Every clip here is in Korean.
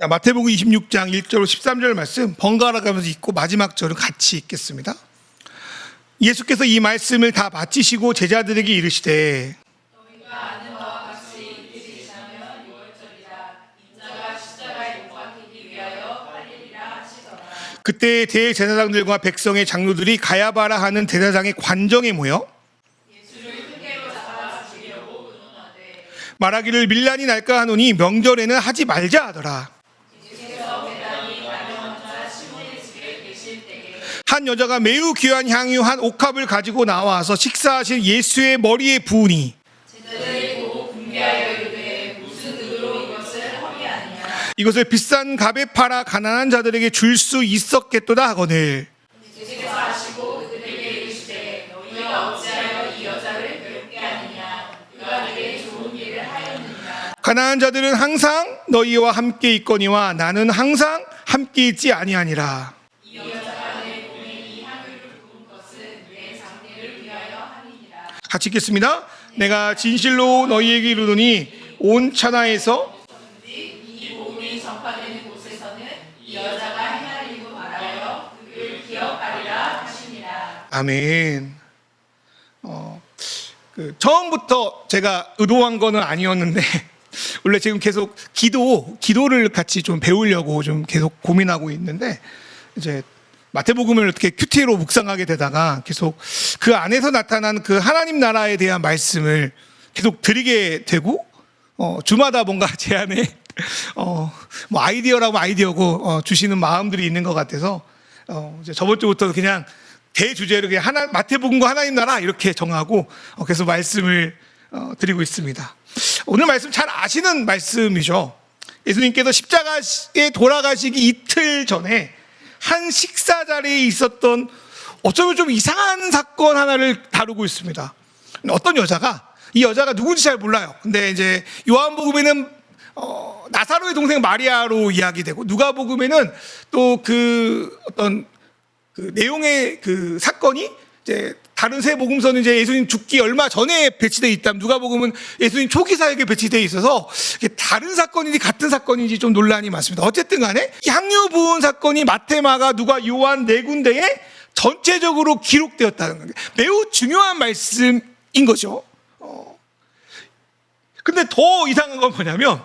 마태복음 26장 1절 13절 말씀 번갈아 가면서 읽고 마지막 절은 같이 읽겠습니다. 예수께서 이 말씀을 다 마치시고 제자들에게 이르시되 너희가 아는 바와 같이 이들이 지나면 유월절이라 인자가 십자가에 못 박히기 위하여 팔리리라 하시더라. 그때 대제사장들과 백성의 장로들이 가야바라 하는 대제사장의 관정에 모여 예수를 흉계로 잡아 죽이려고 의논하되 말하기를 밀란이 날까 하노니 명절에는 하지 말자 하더라. 예수께서 배단이 가려원자 시몬의 집에 계실 때에 한 여자가 매우 귀한 향유 한 옥합을 가지고 나와서 식사하실 예수의 머리에 부으니 제자들이 보고 분비하여 이르되 무슨 의로 이것을 허비하느냐. 이것을 비싼 값에 팔아 가난한 자들에게 줄 수 있었겠도다 하거늘. 예수께서 아시고 그들에게 이르시되 너희가 어찌하여 이 여자를 괴롭게 하느냐. 그가 내게 좋은 일을 하였느니라. 가난한 자들은 항상 너희와 함께 있거니와 나는 항상 함께 있지 아니하니라. 이 여자가 내 몸에 이 향유를 부은 것은 내 장례를 위하여 함이니라. 같이 읽겠습니다. 내가 진실로 너희에게 이르노니 온 천하에서 이 복음이 전파되는 곳에서는 이 여자가 행할 일도 말하여 그를 기억하리라 하시니라. 아멘. 처음부터 제가 의도한 거는 아니었는데 원래 지금 계속 기도를 같이 좀 배우려고 좀 계속 고민하고 있는데 이제 마태복음을 어떻게 큐티로 묵상하게 되다가 계속 그 안에서 나타난 그 하나님 나라에 대한 말씀을 계속 드리게 되고 주마다 뭔가 제 안에 뭐 아이디어라고 아이디어고 주시는 마음들이 있는 것 같아서 이제 저번 주부터 그냥 대주제로 그냥 마태복음과 하나님 나라 이렇게 정하고 계속 말씀을 드리고 있습니다. 오늘 말씀 잘 아시는 말씀이죠. 예수님께서 십자가에 돌아가시기 이틀 전에 한 식사 자리에 있었던 어쩌면 좀 이상한 사건 하나를 다루고 있습니다. 어떤 이 여자가 누군지 잘 몰라요. 근데 이제 요한복음에는 나사로의 동생 마리아로 이야기되고 누가복음에는 또 어떤 내용의 사건이 이제 다른 세 복음서는 이제 예수님 죽기 얼마 전에 배치되어 있다면 누가복음은 예수님 초기 사역에 배치되어 있어서 다른 사건인지 같은 사건인지 좀 논란이 많습니다. 어쨌든 간에 향유 부은 사건이 마태, 마가, 누가, 요한 네 군데에 전체적으로 기록되었다는 거예요. 매우 중요한 말씀인 거죠. 근데 더 이상한 건 뭐냐면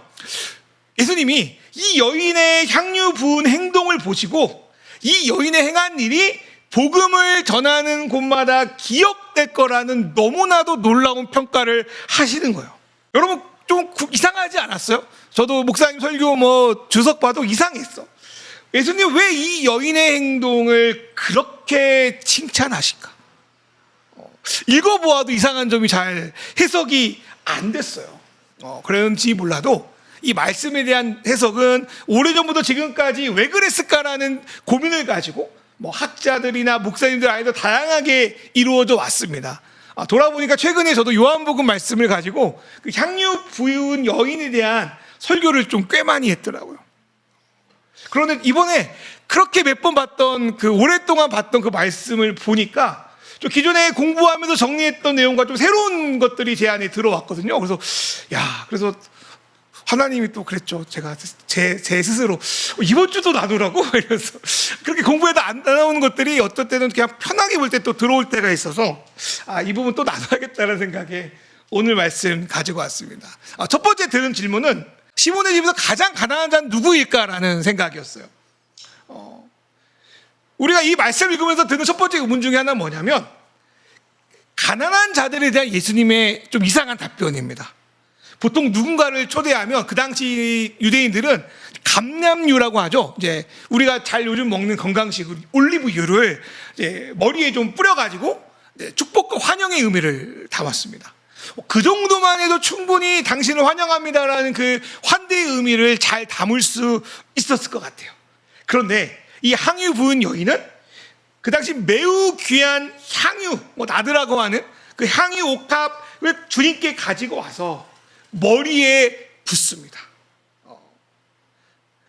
예수님이 이 여인의 향유 부은 행동을 보시고 이 여인의 행한 일이 복음을 전하는 곳마다 기억될 거라는 너무나도 놀라운 평가를 하시는 거예요. 여러분 좀 이상하지 않았어요? 저도 목사님 설교 주석 봐도 이상했어. 예수님 왜 이 여인의 행동을 그렇게 칭찬하실까? 읽어보아도 이상한 점이 잘 해석이 안 됐어요. 그런지 몰라도 이 말씀에 대한 해석은 오래전부터 지금까지 왜 그랬을까라는 고민을 가지고 학자들이나 목사님들 안에도 다양하게 이루어져 왔습니다. 돌아보니까 최근에 저도 요한복음 말씀을 가지고 그 향유 부은 여인에 대한 설교를 좀 꽤 많이 했더라고요. 그런데 이번에 그렇게 몇 번 봤던 오랫동안 봤던 그 말씀을 보니까 좀 기존에 공부하면서 정리했던 내용과 좀 새로운 것들이 제 안에 들어왔거든요. 그래서 하나님이 또 그랬죠. 제가 제 스스로 이번 주도 나누라고 이래서 그렇게 공부해도 안 나오는 것들이 어떨 때는 그냥 편하게 볼 때 또 들어올 때가 있어서 이 부분 또 나눠야겠다는 생각에 오늘 말씀 가지고 왔습니다. 첫 번째 들은 질문은 시몬의 집에서 가장 가난한 자는 누구일까라는 생각이었어요. 우리가 이 말씀을 읽으면서 드는 첫 번째 의문 중에 하나는 뭐냐면 가난한 자들에 대한 예수님의 좀 이상한 답변입니다. 보통 누군가를 초대하면 그 당시 유대인들은 감람유라고 하죠. 이제 우리가 잘 요즘 먹는 건강식 올리브유를 이제 머리에 좀 뿌려가지고 축복과 환영의 의미를 담았습니다. 그 정도만 해도 충분히 당신을 환영합니다라는 그 환대의 의미를 잘 담을 수 있었을 것 같아요. 그런데 이 향유 부은 여인은 그 당시 매우 귀한 향유, 나드라고 하는 그 향유 옥합을 주님께 가지고 와서 머리에 붓습니다.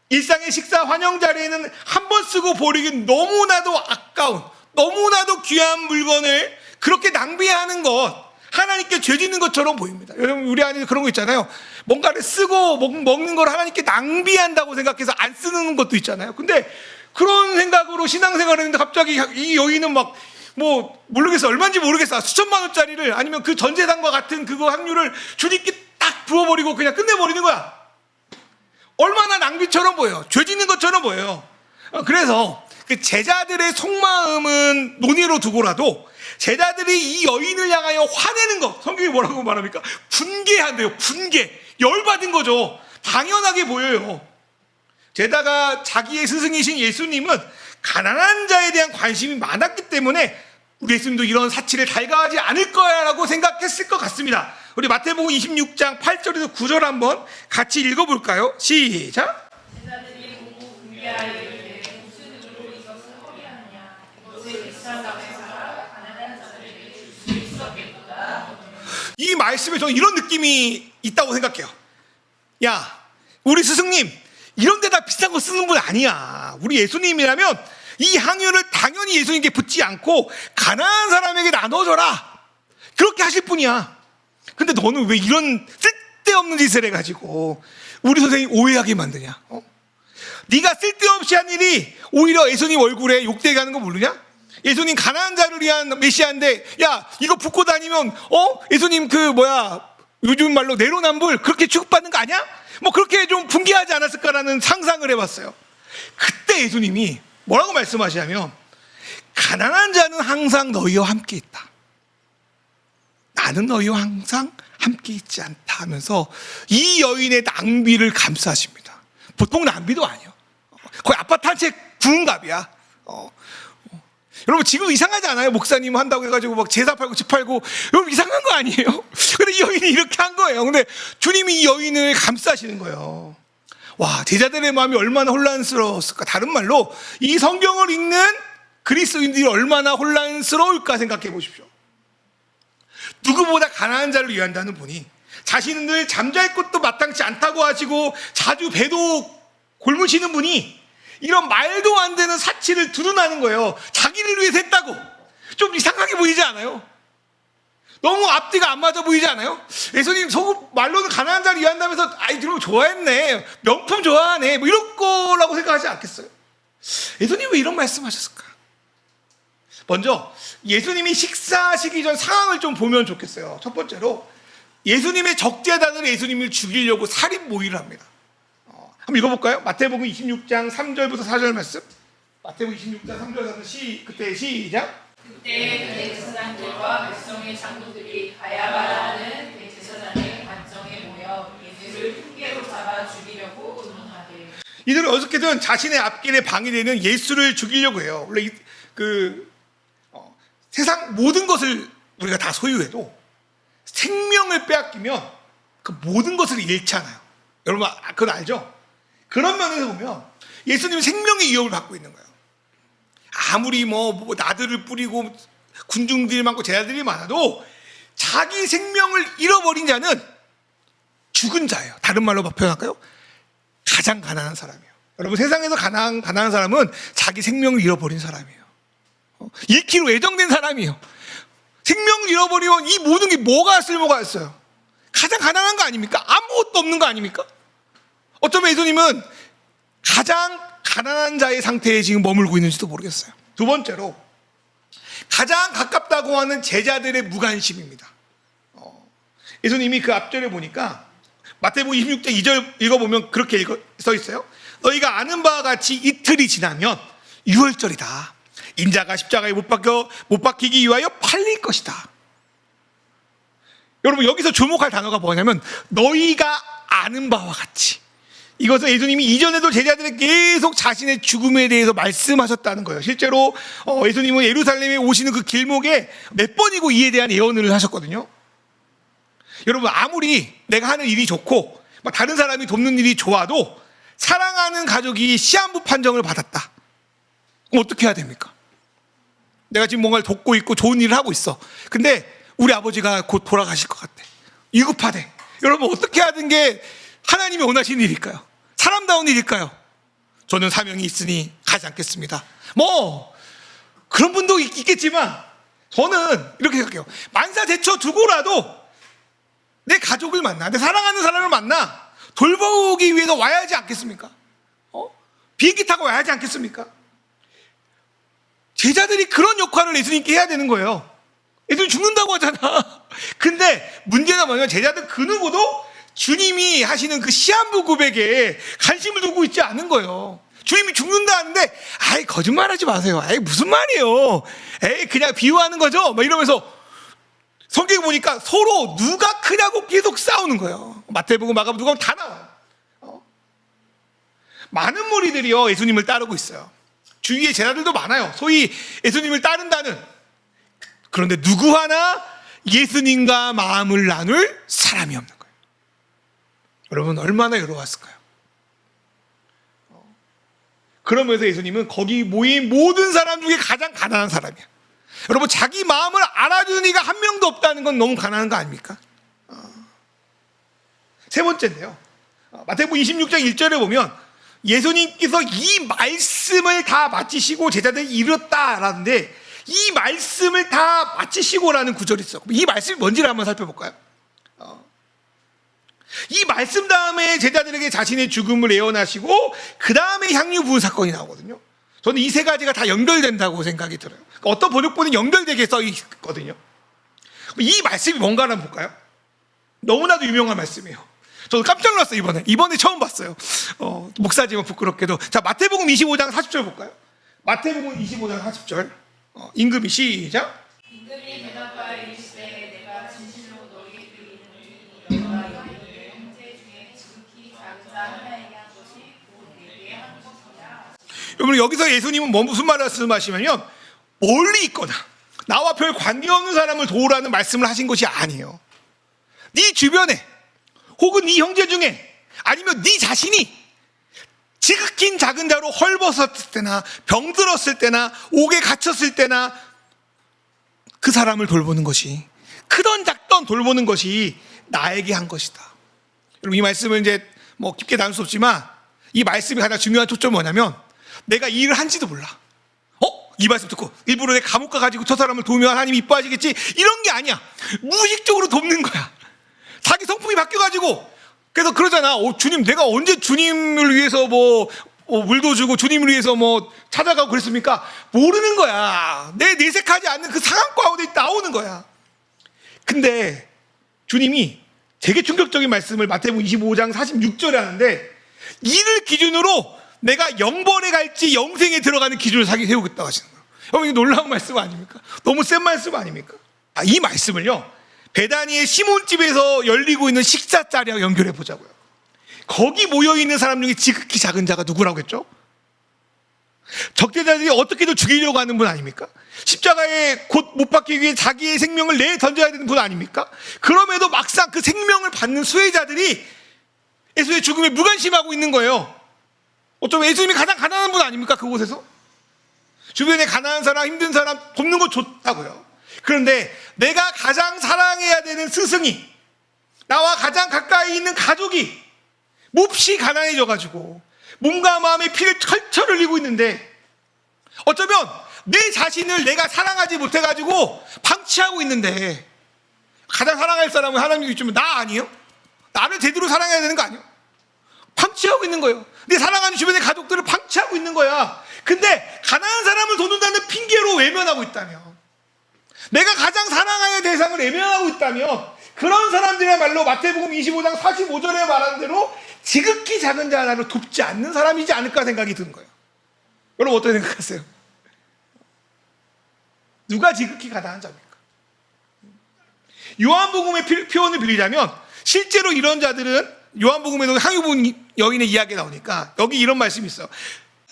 일상의 식사 환영 자리에는 한 번 쓰고 버리기 너무나도 아까운, 너무나도 귀한 물건을 그렇게 낭비하는 것, 하나님께 죄 짓는 것처럼 보입니다. 여러분 우리 안에 그런 거 있잖아요. 뭔가를 쓰고 먹는 걸 하나님께 낭비한다고 생각해서 안 쓰는 것도 있잖아요. 근데 그런 생각으로 신앙생활을 했는데 갑자기 이 여인은 막 뭐 모르겠어, 얼마인지 모르겠어, 수천만 원짜리를, 아니면 그 전 재산과 같은 그거 확률을 주님께 딱 부어버리고 그냥 끝내버리는 거야. 얼마나 낭비처럼 보여요. 죄 짓는 것처럼 보여요. 그래서 그 제자들의 속마음은 논의로 두고라도 제자들이 이 여인을 향하여 화내는 것, 성경이 뭐라고 말합니까? 분개한대요. 분개. 열받은 거죠. 당연하게 보여요. 게다가 자기의 스승이신 예수님은 가난한 자에 대한 관심이 많았기 때문에 우리 예수님도 이런 사치를 달가하지 않을 거야라고 생각했을 것 같습니다. 우리 마태복음 26장 8절에서 9절 한번 같이 읽어볼까요? 시작. 제자들이 보고 분개하기를 무슨 의도로 이것을 허비하느냐, 이것을 비싼 값에 사가 가난한 자들에게 줄 수 있었겠구나. 이 말씀에 저는 이런 느낌이 있다고 생각해요. 야, 우리 스승님 이런 데다 비싼 거 쓰는 분 아니야. 우리 예수님이라면 이 향유를 당연히 예수님께 붓지 않고 가난한 사람에게 나눠줘라, 그렇게 하실 분이야. 근데 너는 왜 이런 쓸데없는 짓을 해가지고 우리 선생님 오해하게 만드냐? 네가 쓸데없이 한 일이 오히려 예수님 얼굴에 욕되게 하는 거 모르냐? 예수님 가난한 자를 위한 메시아인데, 야 이거 붓고 다니면 예수님 요즘 말로 내로남불 그렇게 취급받는 거 아니야? 뭐 그렇게 좀 분개하지 않았을까라는 상상을 해봤어요. 그때 예수님이 뭐라고 말씀하시냐면, 가난한 자는 항상 너희와 함께 있다, 나는 너희와 항상 함께 있지 않다 하면서 이 여인의 낭비를 감싸십니다. 보통 낭비도 아니에요. 거의 아파트 한 채 구은 값이야. 여러분 지금 이상하지 않아요? 목사님 한다고 해가지고 막 제사 팔고 집 팔고, 여러분 이상한 거 아니에요? 근데 이 여인이 이렇게 한 거예요. 근데 주님이 이 여인을 감싸시는 거예요. 와, 제자들의 마음이 얼마나 혼란스러웠을까. 다른 말로 이 성경을 읽는 그리스도인들이 얼마나 혼란스러울까 생각해 보십시오. 누구보다 가난한 자를 위한다는 분이 자신은 잠잘 곳도 마땅치 않다고 하시고 자주 배도 골무시는 분이 이런 말도 안 되는 사치를 두둔하는 거예요. 자기를 위해서 했다고. 좀 이상하게 보이지 않아요? 너무 앞뒤가 안 맞아 보이지 않아요? 예수님 속으로 말로는 가난한 자를 위한다면서 그럼 좋아했네, 명품 좋아하네, 뭐 이럴 거라고 생각하지 않겠어요? 예수님 왜 이런 말씀하셨을까? 먼저 예수님이 식사하시기 전 상황을 좀 보면 좋겠어요. 첫 번째로 예수님의 적재단으로 예수님을 죽이려고 살인 모의를 합니다. 한번 읽어볼까요? 마태복음 26장 3절부터 4절 말씀. 마태복음 26장 3절 그때 시작. 그때 대제사장들과 백성의 장로들이 가야바라는 대제사장의 관정에 모여 예수를 흉계로 잡아 죽이려고 의논하되, 이들은 어떻게든 자신의 앞길에 방해되는 예수를 죽이려고 해요. 원래 세상 모든 것을 우리가 다 소유해도 생명을 빼앗기면 그 모든 것을 잃잖아요. 여러분 그건 알죠? 그런 면에서 보면 예수님은 생명의 위협을 받고 있는 거예요. 아무리 나들을 뿌리고 군중들이 많고 제자들이 많아도 자기 생명을 잃어버린 자는 죽은 자예요. 다른 말로 표현할까요? 가장 가난한 사람이에요. 여러분 세상에서 가난한 사람은 자기 생명을 잃어버린 사람이에요. 잃기로 예정된 사람이에요. 생명을 잃어버리면 이 모든 게 뭐가 쓸모가 있어요? 가장 가난한 거 아닙니까? 아무것도 없는 거 아닙니까? 어쩌면 예수님은 가장 가난한 자의 상태에 지금 머물고 있는지도 모르겠어요. 두 번째로 가장 가깝다고 하는 제자들의 무관심입니다. 예수님이 그 앞절에 보니까 마태복음 26장 2절 읽어보면 그렇게 써 있어요. 너희가 아는 바와 같이 이틀이 지나면 유월절이다. 인자가 십자가에 못 박히기 위하여 팔릴 것이다. 여러분 여기서 주목할 단어가 뭐냐면 너희가 아는 바와 같이. 이것은 예수님이 이전에도 제자들에게 계속 자신의 죽음에 대해서 말씀하셨다는 거예요. 실제로 예수님은 예루살렘에 오시는 그 길목에 몇 번이고 이에 대한 예언을 하셨거든요. 여러분 아무리 내가 하는 일이 좋고 다른 사람이 돕는 일이 좋아도 사랑하는 가족이 시한부 판정을 받았다. 그럼 어떻게 해야 됩니까? 내가 지금 뭔가를 돕고 있고 좋은 일을 하고 있어. 근데 우리 아버지가 곧 돌아가실 것 같아. 위급하대. 여러분 어떻게 하는 게 하나님이 원하시는 일일까요? 사람다운 일일까요? 저는 사명이 있으니 가지 않겠습니다. 그런 분도 있겠지만 저는 이렇게 생각해요. 만사제쳐 두고라도 내 가족을 만나, 내 사랑하는 사람을 만나 돌보기 위해서 와야 하지 않겠습니까? 비행기 타고 와야 하지 않겠습니까? 제자들이 그런 역할을 예수님께 해야 되는 거예요. 예수님 죽는다고 하잖아. 근데 문제는 뭐냐면 제자들 그 누구도 주님이 하시는 그 시한부 고백에 관심을 두고 있지 않은 거예요. 주님이 죽는다 하는데 아이 거짓말하지 마세요. 아이 무슨 말이에요. 에이 그냥 비유하는 거죠. 막 이러면서 성경에 보니까 서로 누가 크냐고 계속 싸우는 거예요. 마태복음, 마가복음, 누가 다 나와요. 많은 무리들이요 예수님을 따르고 있어요. 주위에 제자들도 많아요. 소위 예수님을 따른다는. 그런데 누구 하나 예수님과 마음을 나눌 사람이 없는 거예요. 여러분 얼마나 외로웠을까요? 그러면서 예수님은 거기 모인 모든 사람 중에 가장 가난한 사람이야. 여러분 자기 마음을 알아주는 이가 한 명도 없다는 건 너무 가난한 거 아닙니까? 세 번째인데요, 마태복음 26장 1절에 보면 예수님께서 이 말씀을 다 마치시고 제자들이 이뤘다라는데 이 말씀을 다 마치시고라는 구절이 있어. 이 말씀이 뭔지를 한번 살펴볼까요? 이 말씀 다음에 제자들에게 자신의 죽음을 예언하시고 그 다음에 향유 부은 사건이 나오거든요. 저는 이 세 가지가 다 연결된다고 생각이 들어요. 그러니까 어떤 번역본은 연결되게 써 있거든요. 이 말씀이 뭔가 한번 볼까요? 너무나도 유명한 말씀이에요. 저도 깜짝 놀랐어요. 이번에 처음 봤어요. 목사지만 부끄럽게도. 자, 마태복음 25장 40절 볼까요? 마태복음 25장 40절. 임금이 시작. 임금이 대답하여 이르시되 내가 진실로 너희에게 이르노니 너희가 여기에 형제 중에 지극히 작은 자 하나에게 한 것이 곧 내게 한 것이라. 여러분 여기서 예수님은 무슨 말씀하시냐면 멀리 있거나 나와 별 관계없는 사람을 도우라는 말씀을 하신 것이 아니에요. 네 주변에 혹은 네 형제 중에 아니면 네 자신이 지극히 작은 자로 헐벗었을 때나 병들었을 때나 옥에 갇혔을 때나 그 사람을 돌보는 것이, 크던 작던 돌보는 것이 나에게 한 것이다. 여러분 이 말씀을 이제 뭐 깊게 나눌 수 없지만 이 말씀이 가장 중요한 초점은 뭐냐면 내가 이 일을 한지도 몰라. 이 말씀 듣고 일부러 내 감옥 가가지고 저 사람을 도우면 하나님이 이뻐하시겠지 이런 게 아니야. 무의식적으로 돕는 거야. 자기 성품이 바뀌어가지고. 그래서 그러잖아. 주님, 내가 언제 주님을 위해서 물도 주고 주님을 위해서 찾아가고 그랬습니까? 모르는 거야. 내 내색하지 않는 그 상황 가운데 나오는 거야. 근데 주님이 되게 충격적인 말씀을 마태복음 25장 46절에 하는데 이를 기준으로 내가 영벌에 갈지 영생에 들어가는 기준을 세우겠다고 하시는 거예요. 여러분, 이거 놀라운 말씀 아닙니까? 너무 센 말씀 아닙니까? 이 말씀을요, 베다니의 시몬집에서 열리고 있는 식사 자리와 연결해 보자고요. 거기 모여있는 사람 중에 지극히 작은 자가 누구라고 했죠? 적대자들이 어떻게든 죽이려고 하는 분 아닙니까? 십자가에 곧 못 박히기 위해 자기의 생명을 내던져야 되는 분 아닙니까? 그럼에도 막상 그 생명을 받는 수혜자들이 예수의 죽음에 무관심하고 있는 거예요. 어쩌면 예수님이 가장 가난한 분 아닙니까? 그곳에서 주변에 가난한 사람, 힘든 사람 돕는 거 좋다고요. 그런데 내가 가장 사랑해야 되는 스승이, 나와 가장 가까이 있는 가족이 몹시 가난해져가지고 몸과 마음의 피를 철철 흘리고 있는데 어쩌면 내 자신을 내가 사랑하지 못해가지고 방치하고 있는데 가장 사랑할 사람은 하나님이 있지만 나 아니에요? 나를 제대로 사랑해야 되는 거 아니에요? 방치하고 있는 거예요. 내 사랑하는 주변의 가족들을 방치하고 있는 거야. 근데 가난한 사람을 돕는다는 핑계로 외면하고 있다며, 내가 가장 사랑해야 할 대상을 외면하고 있다며, 그런 사람들이야말로 마태복음 25장 45절에 말하는 대로 지극히 작은 자 하나를 돕지 않는 사람이지 않을까 생각이 드는 거예요. 여러분 어떻게 생각하세요? 누가 지극히 가난한 자입니까? 요한복음의 표현을 빌리자면 실제로 이런 자들은, 요한복음에도 향유 부은 여인의 이야기가 나오니까 여기 이런 말씀이 있어요.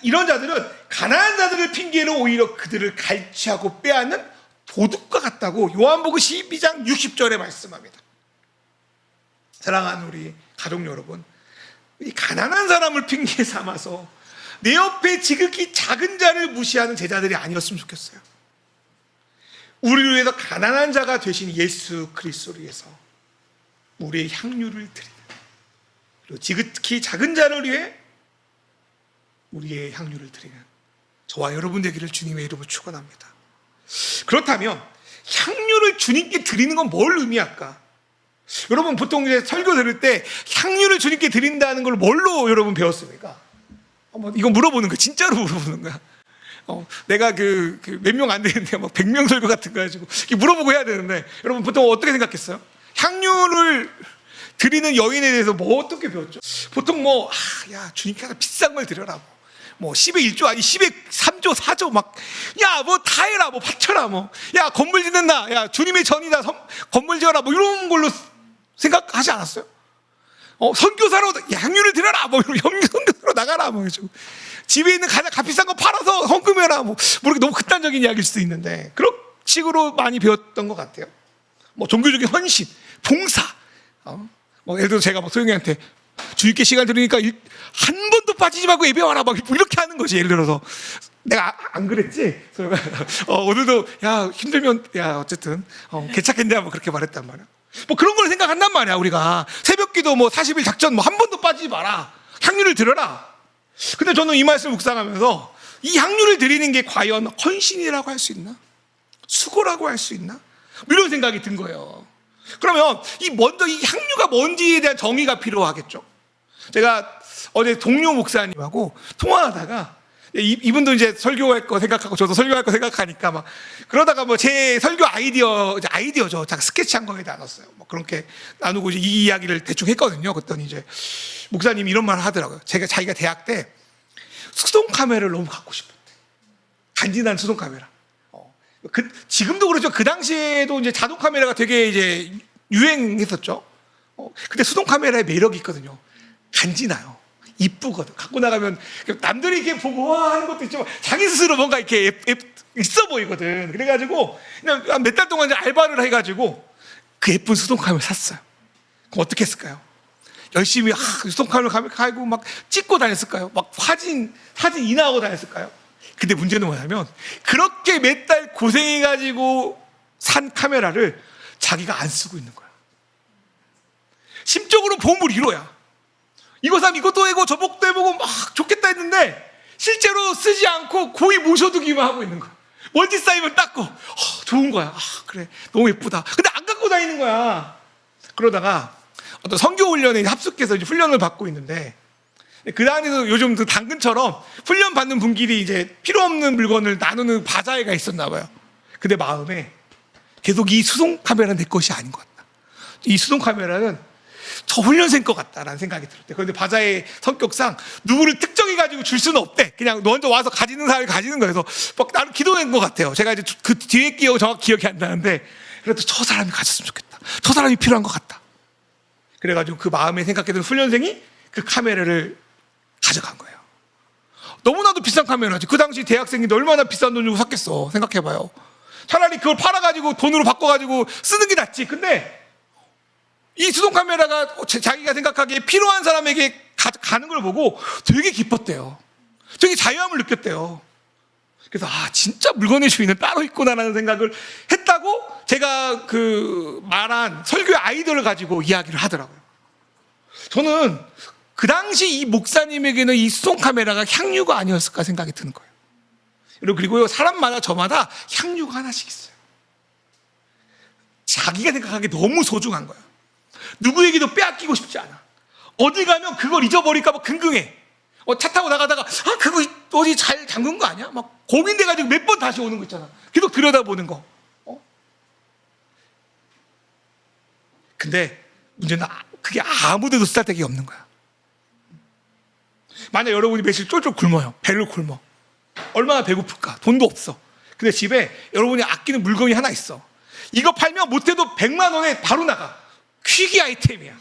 이런 자들은 가난한 자들을 핑계로 오히려 그들을 갈취하고 빼앗는 도둑과 같다고 요한복음 12장 60절에 말씀합니다. 사랑하는 우리 가족 여러분, 이 가난한 사람을 핑계 삼아서 내 옆에 지극히 작은 자를 무시하는 제자들이 아니었으면 좋겠어요. 우리를 위해서 가난한 자가 되신 예수 그리스도를 위해서 우리의 향유를 드리는, 그리고 지극히 작은 자를 위해 우리의 향유를 드리는 저와 여러분 되기를 주님의 이름으로 축원합니다. 그렇다면 향유를 주님께 드리는 건 뭘 의미할까? 여러분 보통 이제 설교 들을 때 향유를 주님께 드린다는 걸 뭘로 여러분 배웠습니까? 이거 물어보는 거야. 진짜로 물어보는 거야. 내가 몇 명 안 되는데 막 100명 설교 같은 거 가지고 이렇게 물어보고 해야 되는데 여러분 보통 어떻게 생각했어요? 향유를 드리는 여인에 대해서 뭐 어떻게 배웠죠? 보통 야 주님께서 비싼 걸 드려라. 뭐 10의 1조 아니 10의 3조 4조 막 야 뭐 다 해라 뭐 바쳐라 뭐 야 건물 짓는다 야 주님의 전이다 건물 지어라 뭐 이런 걸로 생각하지 않았어요? 선교사로 향유를 드려라 뭐 선교사로 나가라 뭐 집에 있는 가장 값비싼 거 팔아서 헌금해라 뭐 이렇게 너무 극단적인 이야기일 수도 있는데 그런 식으로 많이 배웠던 것 같아요. 뭐 종교적인 헌신, 봉사. 예를 들어 제가 소영이한테 주님께 시간 들으니까 한 번도 빠지지 말고 예배와라 막 이렇게 하는 거지. 예를 들어서 내가 안 그랬지? 오늘도 야 힘들면 야 어쨌든 괜찮겠냐 뭐 그렇게 말했단 말이야. 뭐 그런 걸 생각한단 말이야. 우리가 새벽기도 40일 작전 한 번도 빠지지 마라. 향유를 드려라. 근데 저는 이 말씀을 묵상하면서 이 향유를 드리는 게 과연 헌신이라고 할 수 있나? 수고라고 할 수 있나? 이런 생각이 든 거예요. 그러면 먼저 이 향유가 뭔지에 대한 정의가 필요하겠죠. 제가 어제 동료 목사님하고 통화하다가 이분도 이제 설교할 거 생각하고 저도 설교할 거 생각하니까 막 그러다가 제 설교 아이디어죠. 자 스케치한 거에 나눴어요. 그렇게 나누고 이제 이 이야기를 대충 했거든요. 그랬더니 이제 목사님이 이런 말을 하더라고요. 자기가 대학 때 수동 카메라를 너무 갖고 싶었대. 간지난 수동 카메라. 지금도 그렇죠. 그 당시에도 이제 자동 카메라가 되게 이제 유행했었죠. 근데 수동 카메라의 매력이 있거든요. 간지나요. 이쁘거든. 갖고 나가면 남들이 이렇게 보고 와 하는 것도 있지만 자기 스스로 뭔가 이렇게 있어 보이거든. 그래가지고 그냥 몇 달 동안 이제 알바를 해가지고 그 예쁜 수동 카메라 샀어요. 그럼 어떻게 했을까요? 열심히 수동 카메라 가지고 막 찍고 다녔을까요? 막 사진 인화하고 다녔을까요? 근데 문제는 뭐냐면 그렇게 몇 달 고생해가지고 산 카메라를 자기가 안 쓰고 있는 거야. 심적으로 보물 1호야. 이거 사면 이것도 해고 저것도 해보고 막 좋겠다 했는데 실제로 쓰지 않고 고이 모셔두기만 하고 있는 거야. 먼지 쌓이면 닦고 좋은 거야. 그래 너무 예쁘다. 근데 안 갖고 다니는 거야. 그러다가 어떤 선교 훈련에 합숙해서 이제 훈련을 받고 있는데 그 안에서 요즘 당근처럼 훈련 받는 분끼리 이제 필요 없는 물건을 나누는 바자회가 있었나 봐요. 근데 마음에 계속 이 수동 카메라는 내 것이 아닌 것 같다. 이 수동 카메라는 저 훈련생 것 같다라는 생각이 들었대. 그런데 바자의 성격상 누구를 특정해가지고 줄 수는 없대. 그냥 먼저 와서 가지는 사람이 가지는 거예요. 그래서 막 나는 기도한 것 같아요. 제가 이제 그 뒤에 정확히 기억이 안 나는데 그래도 저 사람이 가졌으면 좋겠다. 저 사람이 필요한 것 같다. 그래가지고 그 마음에 생각했던 훈련생이 그 카메라를 가져간 거예요. 너무나도 비싼 카메라지. 그 당시 대학생인데 얼마나 비싼 돈 주고 샀겠어. 생각해봐요. 차라리 그걸 팔아가지고 돈으로 바꿔가지고 쓰는 게 낫지. 근데 이 수동 카메라가 자기가 생각하기에 필요한 사람에게 가는 걸 보고 되게 기뻤대요. 되게 자유함을 느꼈대요. 그래서 진짜 물건의 주인은 따로 있구나라는 생각을 했다고 제가 말한 설교의 아이디어를 가지고 이야기를 하더라고요. 저는 그 당시 이 목사님에게는 이 수동 카메라가 향유가 아니었을까 생각이 드는 거예요. 그리고 사람마다 저마다 향유가 하나씩 있어요. 자기가 생각하기에 너무 소중한 거야. 누구에게도 빼앗기고 싶지 않아. 어디 가면 그걸 잊어버릴까 봐 긍긍해. 차 타고 나가다가 그거 어디 잘 잠근 거 아니야? 막 고민돼가지고 몇 번 다시 오는 거 있잖아. 계속 들여다보는 거. 근데 문제는 그게 아무데도 쓰잘데기 없는 거야. 만약 여러분이 며칠 쫄쫄 굶어요. 배를 굶어. 얼마나 배고플까? 돈도 없어. 근데 집에 여러분이 아끼는 물건이 하나 있어. 이거 팔면 못해도 100만 원에 바로 나가. 퀴기 아이템이야.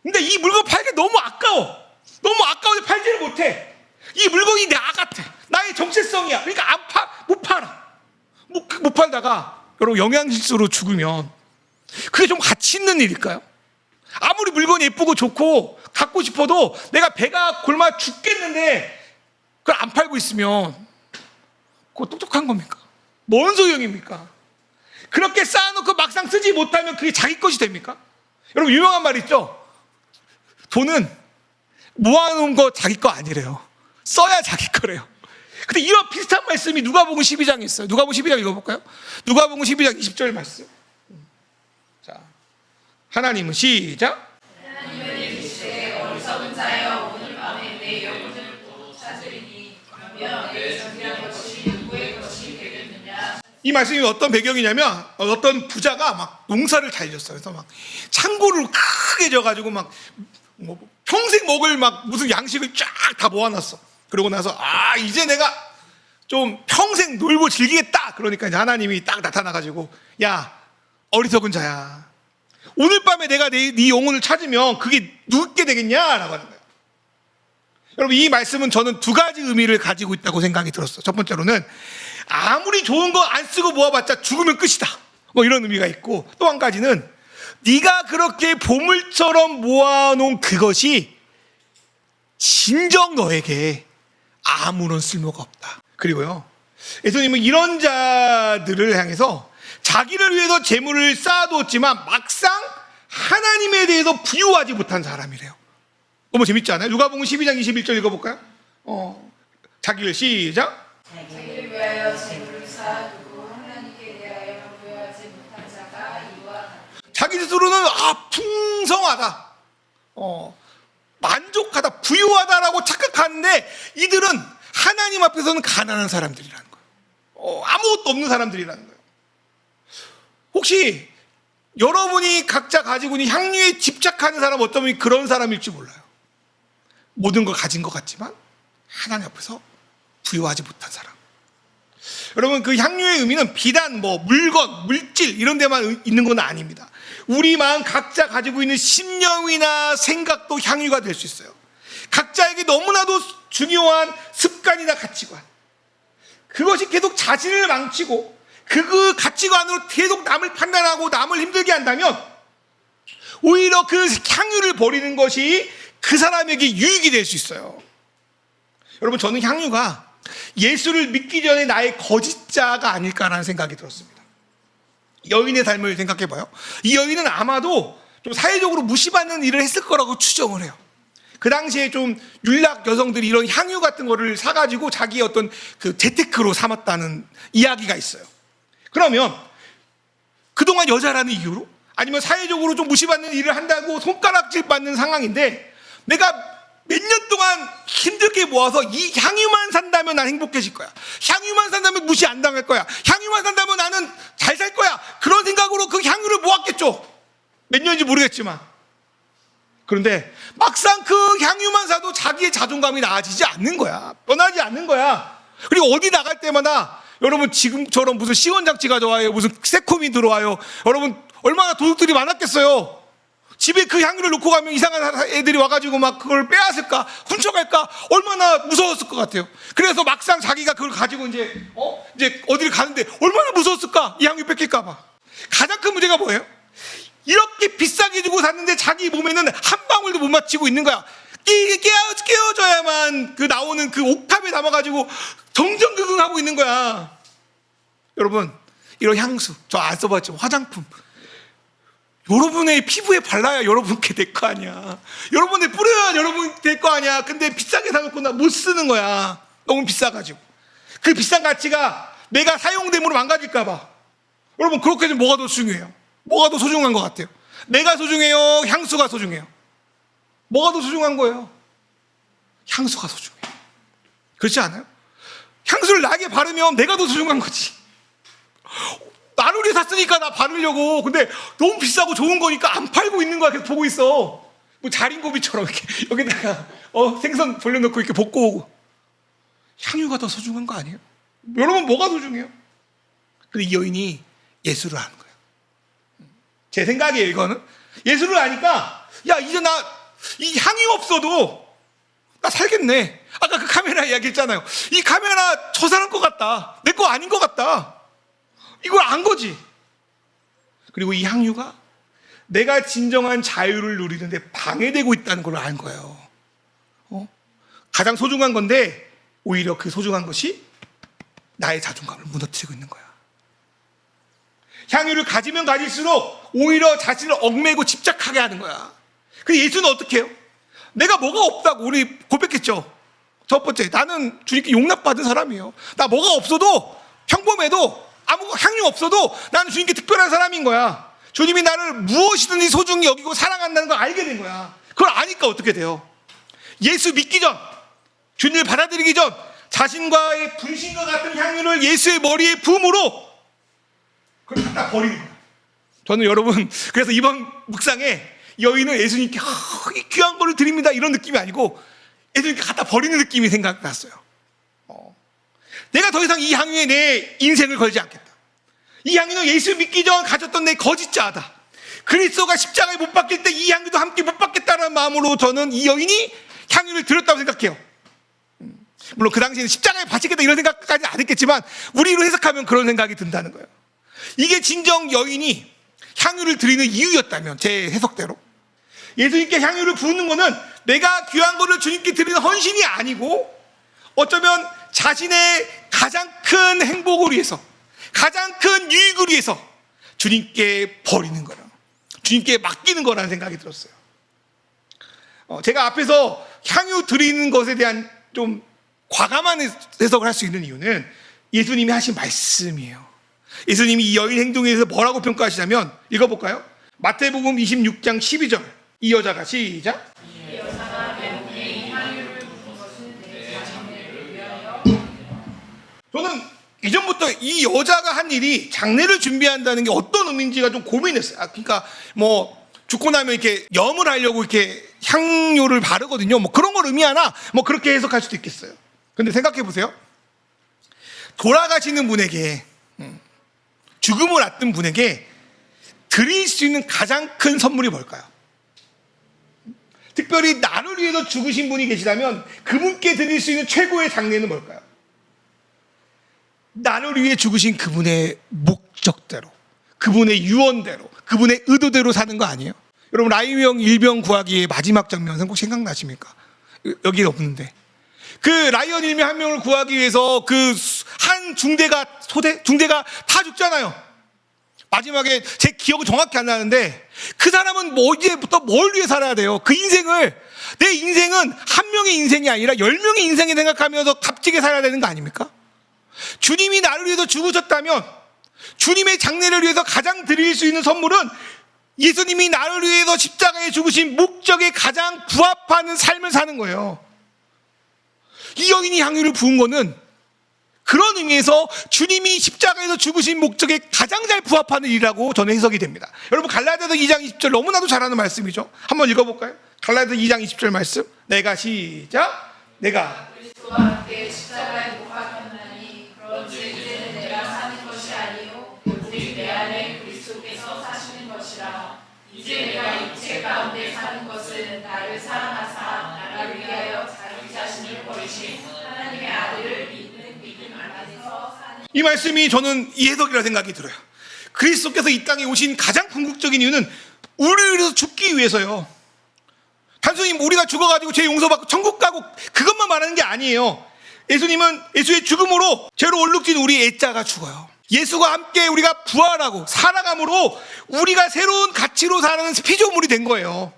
근데 이 물건 팔기 너무 아까워. 너무 아까워서 팔지를 못해. 이 물건이 나 같아. 나의 정체성이야. 그러니까 못 팔아. 못 팔다가 여러분 영양실조로 죽으면 그게 좀 가치 있는 일일까요? 아무리 물건이 예쁘고 좋고 갖고 싶어도 내가 배가 골마 죽겠는데 그걸 안 팔고 있으면 그거 똑똑한 겁니까? 뭔 소용입니까? 그렇게 쌓아놓고 막상 쓰지 못하면 그게 자기 것이 됩니까? 여러분 유명한 말 있죠? 돈은 모아놓은 거 자기 거 아니래요. 써야 자기 거래요. 근데 이런 비슷한 말씀이 누가복음 12장에 있어요. 누가복음 12장 읽어볼까요? 누가복음 12장 20절 말씀. 자, 하나님은 시작. 하나님은 이르시되 어리석은 자여 오늘 밤에 내 영혼을 또 찾으리니 그러면 내 정의한 것이 누구의 것이 되겠느냐. 이 말씀이 어떤 배경이냐면 어떤 부자가 막 농사를 잘 지었어요. 그래서 막 창고를 크게 져가지고 막 뭐 평생 먹을 막 무슨 양식을 쫙 다 모아놨어. 그러고 나서 이제 내가 좀 평생 놀고 즐기겠다. 그러니까 이제 하나님이 딱 나타나가지고 야 어리석은 자야. 오늘 밤에 내가 네 영혼을 찾으면 그게 누게 되겠냐라고 하는 거예요. 여러분 이 말씀은 저는 두 가지 의미를 가지고 있다고 생각이 들었어요. 첫 번째로는 아무리 좋은 거 안 쓰고 모아봤자 죽으면 끝이다. 뭐 이런 의미가 있고 또 한 가지는 네가 그렇게 보물처럼 모아놓은 그것이 진정 너에게 아무런 쓸모가 없다. 그리고요 예수님은 이런 자들을 향해서 자기를 위해서 재물을 쌓아두었지만 막상 하나님에 대해서 부유하지 못한 사람이래요. 너무 재밌지 않아요? 누가복음 12장 21절 읽어볼까요? 자기를 시작. 자기를 위하여 재물을 쌓아두고 하나님께 대하여 부여하지 못한 자가 이와 같다. 자기 스스로는 풍성하다, 만족하다, 부유하다라고 착각하는데 이들은 하나님 앞에서는 가난한 사람들이라는 거예요. 아무것도 없는 사람들이라는 거예요. 혹시 여러분이 각자 가지고 있는 향유에 집착하는 사람 어떤 분이 그런 사람일지 몰라요. 모든 걸 가진 것 같지만 하나님 앞에서 부유하지 못한 사람. 여러분 그 향유의 의미는 비단 물건, 물질 이런 데만 있는 건 아닙니다. 우리 마음 각자 가지고 있는 심령이나 생각도 향유가 될 수 있어요. 각자에게 너무나도 중요한 습관이나 가치관, 그것이 계속 자신을 망치고 그 가치관으로 계속 남을 판단하고 남을 힘들게 한다면 오히려 그 향유를 버리는 것이 그 사람에게 유익이 될 수 있어요. 여러분 저는 향유가 예수를 믿기 전에 나의 거짓자가 아닐까라는 생각이 들었습니다. 여인의 삶을 생각해봐요. 이 여인은 아마도 좀 사회적으로 무시받는 일을 했을 거라고 추정을 해요. 그 당시에 좀 율락 여성들이 이런 향유 같은 거를 사가지고 자기의 어떤 그 재테크로 삼았다는 이야기가 있어요. 그러면 그동안 여자라는 이유로 아니면 사회적으로 좀 무시받는 일을 한다고 손가락질 받는 상황인데 내가 몇 년 동안 힘들게 모아서 이 향유만 산다면 난 행복해질 거야. 향유만 산다면 무시 안 당할 거야. 향유만 산다면 나는 잘 살 거야. 그런 생각으로 그 향유를 모았겠죠. 몇 년인지 모르겠지만. 그런데 막상 그 향유만 사도 자기의 자존감이 나아지지 않는 거야. 변하지 않는 거야. 그리고 어디 나갈 때마다 여러분 지금처럼 무슨 시원장치가 좋아요. 무슨 새콤이 들어와요. 여러분 얼마나 도둑들이 많았겠어요. 집에 그 향유를 놓고 가면 이상한 애들이 와가지고 막 그걸 빼앗을까 훔쳐갈까 얼마나 무서웠을 것 같아요. 그래서 막상 자기가 그걸 가지고 이제 어디를 가는데 얼마나 무서웠을까. 이 향유 뺏길까 봐. 가장 큰 문제가 뭐예요? 이렇게 비싸게 주고 샀는데 자기 몸에는 한 방울도 못 맞추고 있는 거야. 깨어져야만 그 나오는 그 옥탑에 담아가지고 정정긍긍하고 있는 거야. 여러분 이런 향수 저 안 써봤지만 화장품 여러분의 피부에 발라야 여러분께 될 거 아니야. 여러분의 뿌려야 여러분 될 거 아니야. 근데 비싸게 사놓고 나 못 쓰는 거야. 너무 비싸가지고. 그 비싼 가치가 내가 사용됨으로 망가질까 봐. 여러분 그렇게 되면 뭐가 더 중요해요? 뭐가 더 소중한 것 같아요? 내가 소중해요? 향수가 소중해요? 뭐가 더 소중한 거예요? 향수가 소중해요. 그렇지 않아요? 향수를 나에게 바르면 내가 더 소중한 거지. 나를 위해 샀으니까 나 바르려고. 근데 너무 비싸고 좋은 거니까 안 팔고 있는 거야. 계속 보고 있어. 뭐 자린고비처럼 이렇게 여기다가 생선 벌려놓고 이렇게 볶고 오고. 향유가 더 소중한 거 아니에요? 여러분 뭐가 소중해요? 근데 이 여인이 예수를 아는 거예요. 제 생각이에요 이거는. 예수를 아니까 야 이제 나 이 향유 없어도 나 살겠네. 아까 그 카메라 이야기했잖아요. 이 카메라 저 사람 거 같다. 내 거 아닌 거 같다. 이걸 안 거지. 그리고 이 향유가 내가 진정한 자유를 누리는데 방해되고 있다는 걸 안 거예요. 가장 소중한 건데 오히려 그 소중한 것이 나의 자존감을 무너뜨리고 있는 거야. 향유를 가지면 가질수록 오히려 자신을 얽매고 집착하게 하는 거야. 근데 예수는 어떻게 해요? 내가 뭐가 없다고 우리 고백했죠. 첫 번째 나는 주님께 용납받은 사람이에요. 나 뭐가 없어도 평범해도 아무 향유 없어도 나는 주님께 특별한 사람인 거야. 주님이 나를 무엇이든지 소중히 여기고 사랑한다는 걸 알게 된 거야. 그걸 아니까 어떻게 돼요? 예수 믿기 전, 주님을 받아들이기 전 자신과의 분신과 같은 향유를 예수의 머리에 부음으로 그걸 갖다 버리는 거야. 저는 여러분 그래서 이번 묵상에 여인은 예수님께 이 귀한 거를 드립니다 이런 느낌이 아니고 예수님께 갖다 버리는 느낌이 생각났어요. 내가 더 이상 이 향유에 내 인생을 걸지 않겠다. 이 향유는 예수 믿기 전 가졌던 내 거짓자다. 그리스도가 십자가에 못 박힐 때 이 향유도 함께 못 박겠다는 마음으로 저는 이 여인이 향유를 드렸다고 생각해요. 물론 그 당시에는 십자가에 바치겠다 이런 생각까지 안 했겠지만 우리로 해석하면 그런 생각이 든다는 거예요. 이게 진정 여인이 향유를 드리는 이유였다면 제 해석대로 예수님께 향유를 부는 것은 내가 귀한 거를 주님께 드리는 헌신이 아니고 어쩌면 자신의 가장 큰 행복을 위해서 가장 큰 유익을 위해서 주님께 버리는 거라, 주님께 맡기는 거라는 생각이 들었어요. 제가 앞에서 향유 드리는 것에 대한 좀 과감한 해석을 할 수 있는 이유는 예수님이 하신 말씀이에요. 예수님이 이 여인 행동에 대해서 뭐라고 평가하시냐면 읽어볼까요? 마태복음 26장 12절. 이 여자가 시작. 이 여자가 배고프니 이 향유를 부은 것은 내 장례를 위하여. 저는 이전부터 이 여자가 한 일이 장례를 준비한다는 게 어떤 의미인지가 좀 고민했어요. 그러니까 뭐 죽고 나면 이렇게 염을 하려고 이렇게 향료를 바르거든요. 뭐 그런 걸 의미하나 뭐 그렇게 해석할 수도 있겠어요. 근데 생각해 보세요. 돌아가시는 분에게 죽음을 앞둔 분에게 드릴 수 있는 가장 큰 선물이 뭘까요? 특별히 나를 위해서 죽으신 분이 계시다면 그분께 드릴 수 있는 최고의 장례는 뭘까요? 나를 위해 죽으신 그분의 목적대로, 그분의 유언대로, 그분의 의도대로 사는 거 아니에요? 여러분 라이형 일병 구하기의 마지막 장면 꼭 생각나십니까? 여기 없는데 그 라이언 일병 한 명을 구하기 위해서 그 한 중대가 다 죽잖아요. 마지막에 제 기억은 정확히 안 나는데 그 사람은 뭐 이제부터 뭘 위해 살아야 돼요? 그 인생을, 내 인생은 한 명의 인생이 아니라 10명의 인생을 생각하면서 값지게 살아야 되는 거 아닙니까? 주님이 나를 위해서 죽으셨다면 주님의 장례를 위해서 가장 드릴 수 있는 선물은 예수님이 나를 위해서 십자가에 죽으신 목적에 가장 부합하는 삶을 사는 거예요. 이 여인이 향유를 부은 거는 그런 의미에서 주님이 십자가에서 죽으신 목적에 가장 잘 부합하는 일이라고 저는 해석이 됩니다. 여러분 갈라디아서 2장 20절 너무나도 잘하는 말씀이죠. 한번 읽어볼까요? 갈라디아서 2장 20절 말씀. 내가 시작. 내가 그리스도와 함께 십자가에 못 박혔나니 그런즉 이제는 내가 사는 것이 아니요 오직 내 안에 그리스도께서 사시는 것이라. 이제 내가 육체 가운데 사는 것은 나를 사랑하사 나를 위하여 자기 자신을 버리신 하나님의 아들을 믿는 믿음 안에서 사는. 이 말씀이 저는 이 해석이라 생각이 들어요. 그리스도께서 이 땅에 오신 가장 궁극적인 이유는 우리를 위해서 죽기 위해서요. 단순히 우리가 죽어가지고 죄 용서받고 천국 가고 그것만 말하는 게 아니에요. 예수님은 예수의 죽음으로 죄로 얼룩진 우리 애자가 죽어요. 예수가 함께 우리가 부활하고 살아감으로 우리가 새로운 가치로 사는 피조물이 된 거예요.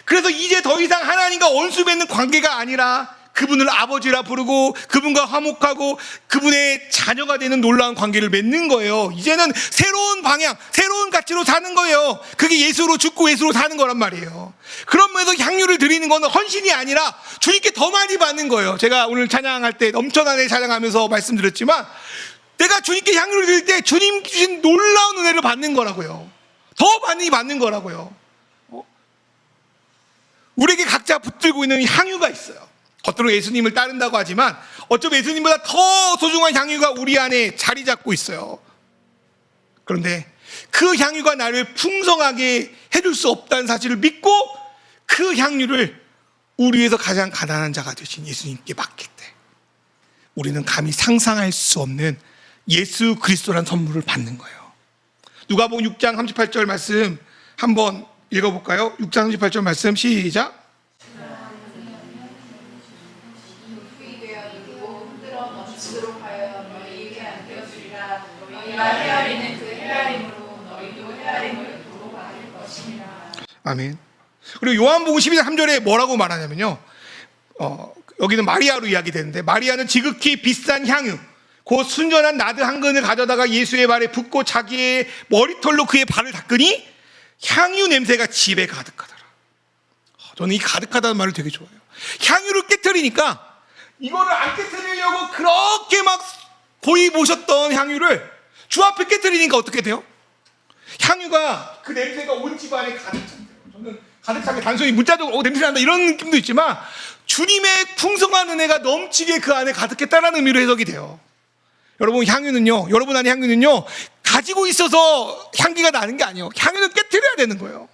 그래서 이제 더 이상 하나님과 원수 맺는 관계가 아니라 그분을 아버지라 부르고 그분과 화목하고 그분의 자녀가 되는 놀라운 관계를 맺는 거예요. 이제는 새로운 방향, 새로운 가치로 사는 거예요. 그게 예수로 죽고 예수로 사는 거란 말이에요. 그런 면에서 향유를 드리는 건 헌신이 아니라 주님께 더 많이 받는 거예요. 제가 오늘 찬양할 때 넘쳐나게 찬양하면서 말씀드렸지만 내가 주님께 향유를 드릴 때 주님 주신 놀라운 은혜를 받는 거라고요. 더 많이 받는 거라고요. 우리에게 각자 붙들고 있는 향유가 있어요. 겉으로 예수님을 따른다고 하지만 어쩌면 예수님보다 더 소중한 향유가 우리 안에 자리 잡고 있어요. 그런데 그 향유가 나를 풍성하게 해줄 수 없다는 사실을 믿고 그 향유를 우리 위해서 가장 가난한 자가 되신 예수님께 맡길 때 우리는 감히 상상할 수 없는 예수 그리스도라는 선물을 받는 거예요. 누가복음 6장 38절 말씀 한번 읽어볼까요? 6장 38절 말씀 시작. 헤아리는 그 헤아림으로 너희도 헤아림을 도로 받을 것이니라. 아멘. 그리고 요한복음 12장 3절에 뭐라고 말하냐면요. 여기는 마리아로 이야기되는데 마리아는 지극히 비싼 향유, 곧 순전한 나드 한 근을 가져다가 예수의 발에 붓고 자기의 머리털로 그의 발을 닦으니 향유 냄새가 집에 가득하더라. 저는 이 가득하다는 말을 되게 좋아해요. 향유를 깨트리니까 이거를 안 깨트리려고 그렇게 막 고이 모셨던 향유를 주 앞에 깨트리니까 어떻게 돼요? 향유가 그 냄새가 온 집안에 가득 찬대요. 저는 가득 차게 단순히 문자적으로 냄새 난다 이런 느낌도 있지만 주님의 풍성한 은혜가 넘치게 그 안에 가득했다라는 의미로 해석이 돼요. 여러분 향유는요, 여러분 안에 향유는요 가지고 있어서 향기가 나는 게 아니에요. 향유는 깨트려야 되는 거예요.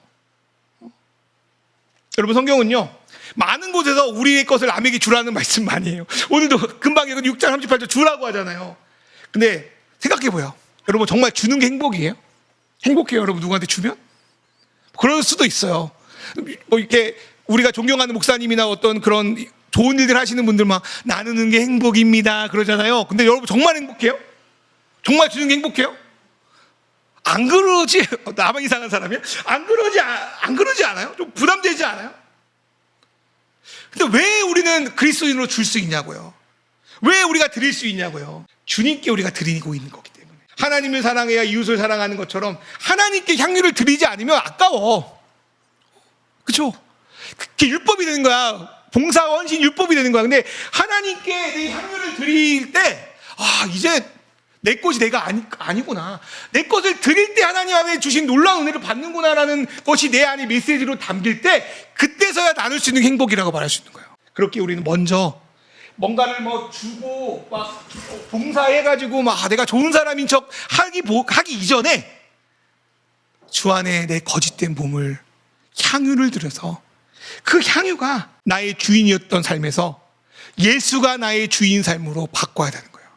여러분 성경은요 많은 곳에서 우리의 것을 남에게 주라는 말씀 많이 해요. 오늘도 금방 읽은 6장 38절 주라고 하잖아요. 근데 생각해봐요. 여러분 정말 주는 게 행복이에요? 행복해요 여러분 누구한테 주면? 그럴 수도 있어요. 뭐 이렇게 우리가 존경하는 목사님이나 어떤 그런 좋은 일들 하시는 분들 막 나누는 게 행복입니다 그러잖아요. 근데 여러분 정말 행복해요? 정말 주는 게 행복해요? 안 그러지? 나만 이상한 사람이야? 안 그러지 않아요? 좀 부담되지 않아요? 근데 왜 우리는 그리스도인으로 줄 수 있냐고요? 왜 우리가 드릴 수 있냐고요? 주님께 우리가 드리고 있는 거기 때문에. 하나님을 사랑해야 이웃을 사랑하는 것처럼 하나님께 향유를 드리지 않으면 아까워. 그렇죠? 그게 율법이 되는 거야. 봉사 헌신 율법이 되는 거야. 근데 하나님께 내 향유를 드릴 때 이제 내 것이 내가 아니구나. 내 것을 드릴 때 하나님 안에 주신 놀라운 은혜를 받는구나라는 것이 내 안에 메시지로 담길 때 그때서야 나눌 수 있는 행복이라고 말할 수 있는 거예요. 그렇게 우리는 먼저 뭔가를 뭐 주고 막 봉사해가지고 막 내가 좋은 사람인 척 하기 이전에 주 안에 내 거짓된 몸을 향유를 들여서 그 향유가 나의 주인이었던 삶에서 예수가 나의 주인 삶으로 바꿔야 되는 거예요.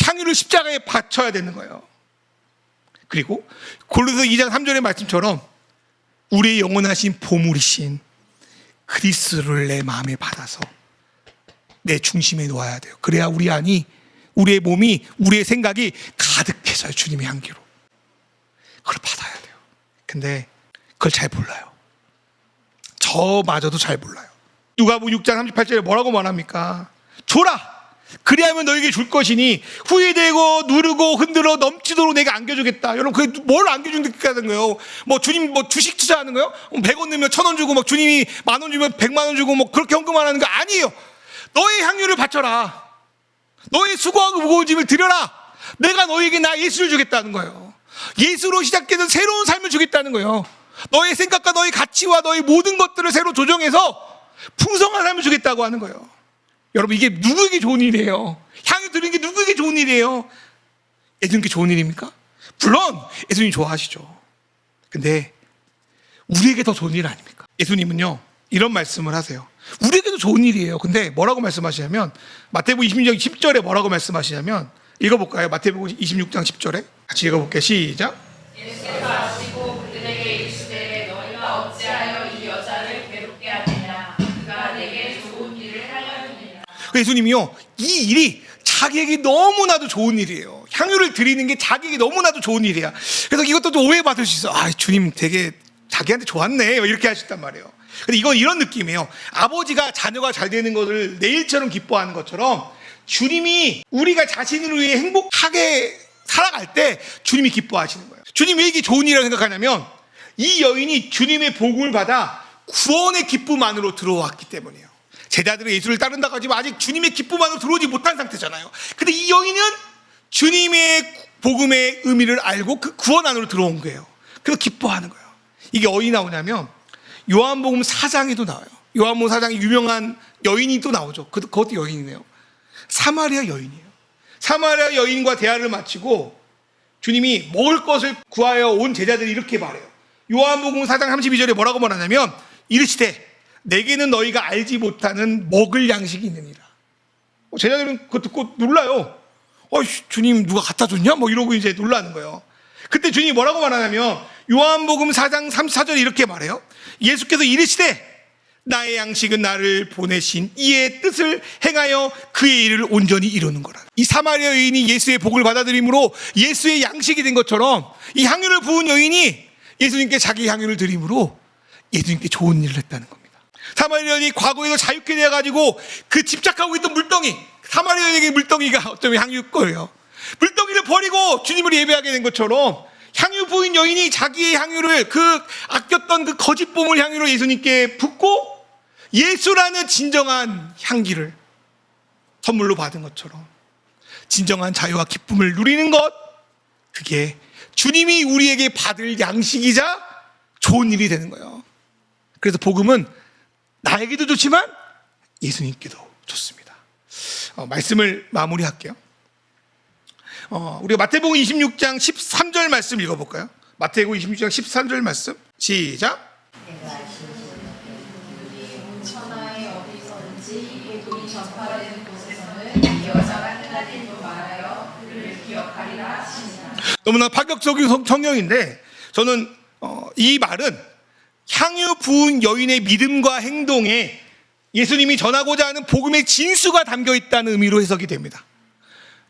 향유를 십자가에 바쳐야 되는 거예요. 그리고 골로새 2장 3절의 말씀처럼 우리의 영원하신 보물이신 그리스도를 내 마음에 받아서 내 중심에 놓아야 돼요. 그래야 우리 안이, 우리의 몸이, 우리의 생각이 가득해져요. 주님의 향기로. 그걸 받아야 돼요. 근데 그걸 잘 몰라요. 저마저도 잘 몰라요. 누가복음 6장 38절에 뭐라고 말합니까? 줘라! 그리하면 너에게 줄 것이니 후회되고 누르고 흔들어 넘치도록 내가 안겨주겠다. 여러분 그게 뭘 안겨준다는 거예요? 뭐 주님 뭐 주식 투자하는 거예요? 100원 넣으면 1000원 주고 막 주님이 10,000원 주면 100만 원 주고 뭐 그렇게 헌금하는 거 아니에요. 너의 향유를 바쳐라. 너의 수고하고 무거운 짐을 들여라. 내가 너에게 나 예수를 주겠다는 거예요. 예수로 시작되는 새로운 삶을 주겠다는 거예요. 너의 생각과 너의 가치와 너의 모든 것들을 새로 조정해서 풍성한 삶을 주겠다고 하는 거예요. 여러분 이게 누구에게 좋은 일이에요? 향유 드리는 게 누구에게 좋은 일이에요? 예수님께 좋은 일입니까? 물론 예수님 좋아하시죠. 근데 우리에게 더 좋은 일 아닙니까? 예수님은요 이런 말씀을 하세요. 우리에게도 좋은 일이에요. 근데 뭐라고 말씀하시냐면 마태복음 26장 10절에 뭐라고 말씀하시냐면 읽어볼까요? 마태복음 26장 10절에 같이 읽어볼게요. 시작. 예수께서 아시고 그들에게 이르시되 너희가 어찌하여 이 여자를 괴롭게 하느냐 그가 내게 좋은 일을 하려느니라. 예수님이요 이 일이 자기에게 너무나도 좋은 일이에요. 향유를 드리는 게 자기에게 너무나도 좋은 일이야. 그래서 이것도 또 오해받을 수 있어. 주님 되게 자기한테 좋았네 이렇게 하셨단 말이에요. 근데 이건 이런 느낌이에요. 아버지가 자녀가 잘 되는 것을 내 일처럼 기뻐하는 것처럼 주님이 우리가 자신을 위해 행복하게 살아갈 때 주님이 기뻐하시는 거예요. 주님 왜 이게 좋은 일이라고 생각하냐면 이 여인이 주님의 복음을 받아 구원의 기쁨 안으로 들어왔기 때문이에요. 제자들은 예수를 따른다고 하지만 아직 주님의 기쁨 안으로 들어오지 못한 상태잖아요. 근데 이 여인은 주님의 복음의 의미를 알고 그 구원 안으로 들어온 거예요. 그래서 기뻐하는 거예요. 이게 어디 나오냐면 요한복음 4장에도 나와요. 요한복음 4장에 유명한 여인이 또 나오죠. 그것도 여인이네요. 사마리아 여인이에요. 사마리아 여인과 대화를 마치고 주님이 먹을 것을 구하여 온 제자들이 이렇게 말해요. 요한복음 4장 32절에 뭐라고 말하냐면 이르시되 내게는 너희가 알지 못하는 먹을 양식이 있느니라. 제자들은 그거 듣고 놀라요. 주님 누가 갖다 줬냐? 뭐 이러고 이제 놀라는 거예요. 그때 주님이 뭐라고 말하냐면 요한복음 4장 34절에 이렇게 말해요. 예수께서 이르시되 나의 양식은 나를 보내신 이의 뜻을 행하여 그의 일을 온전히 이루는 거라. 이 사마리아 여인이 예수의 복을 받아들임으로 예수의 양식이 된 것처럼 이 향유를 부은 여인이 예수님께 자기 향유를 드림으로 예수님께 좋은 일을 했다는 겁니다. 사마리아 여인이 과거에도 자유케 되어가지고 그 집착하고 있던 물덩이, 사마리아 여인에게 물덩이가 어쩌면 향유일 거예요. 물덩이를 버리고 주님을 예배하게 된 것처럼 향유 부인 여인이 자기의 향유를 아꼈던 그 거짓 보물 향유를 예수님께 붓고 예수라는 진정한 향기를 선물로 받은 것처럼 진정한 자유와 기쁨을 누리는 것, 그게 주님이 우리에게 받을 양식이자 좋은 일이 되는 거예요. 그래서 복음은 나에게도 좋지만 예수님께도 좋습니다. 말씀을 마무리할게요. 우리가 마태복음 26장 13절 말씀 읽어볼까요? 마태복음 26장 13절 말씀 시작. 천하에 어디서든지 복음이 전파되는 곳에서는 이 여자가 행한 일도 말하여 그를 기억하리라 하시니라. 너무나 파격적인 성경인데 저는 이 말은 향유 부은 여인의 믿음과 행동에 예수님이 전하고자 하는 복음의 진수가 담겨 있다는 의미로 해석이 됩니다.